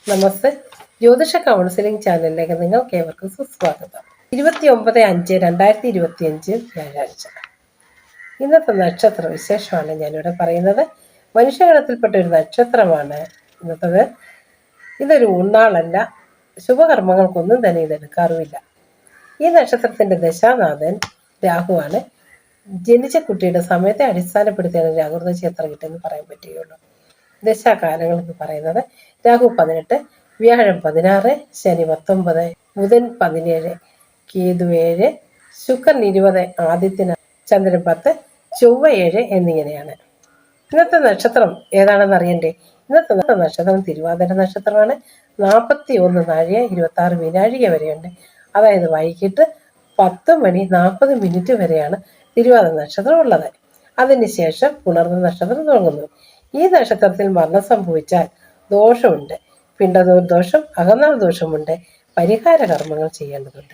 നമസ്തേ. ജ്യോതിഷ കൗൺസിലിംഗ് ചാനലിലേക്ക് നിങ്ങൾക്ക് ഏവർക്കും സുസ്വാഗതം. 29/5/2025 വ്യാഴാഴ്ച. ഇന്നത്തെ നക്ഷത്ര വിശേഷമാണ് ഞാനിവിടെ പറയുന്നത്. മനുഷ്യഗണത്തിൽപ്പെട്ട ഒരു നക്ഷത്രമാണ് ഇന്നത്തത്. ഇതൊരു ഉണ്ണാളല്ല, ശുഭകർമ്മങ്ങൾക്കൊന്നും തന്നെ ഇതെടുക്കാറുമില്ല. ഈ നക്ഷത്രത്തിന്റെ ദശാനാഥൻ രാഹുവാണ്. ജനിച്ച കുട്ടിയുടെ സമയത്തെ അടിസ്ഥാനപ്പെടുത്തിയാണ് രാഹുർദശ എത്ര കിട്ടുമെന്ന് പറയാൻ പറ്റുകയുള്ളൂ. ദശാകാലങ്ങൾ എന്ന് പറയുന്നത് രാഹു 18, വ്യാഴം 16, ശനി 19, ബുധൻ 17, കേതു 7, ശുക്രൻ 20, ആദിത്യന് ചന്ദ്രൻ 10, ചൊവ്വ 7 എന്നിങ്ങനെയാണ്. ഇന്നത്തെ നക്ഷത്രം ഏതാണെന്ന് അറിയണ്ടേ? ഇന്നത്തെ നക്ഷത്രം തിരുവാതിര നക്ഷത്രമാണ്. 41 നാഴിക 26 വിനാഴിക വരെയുണ്ട്. അതായത് വൈകിട്ട് 10:40 വരെയാണ് തിരുവാതിര നക്ഷത്രം ഉള്ളത്. അതിനുശേഷം പുണർന്ന നക്ഷത്രം തുടങ്ങുന്നു. ഈ നക്ഷത്രത്തിൽ മരണം സംഭവിച്ചാൽ ദോഷമുണ്ട്. പിണ്ടദോഷം, അകന്നാൾ ദോഷമുണ്ട്. പരിഹാര കർമ്മങ്ങൾ ചെയ്യേണ്ടതുണ്ട്.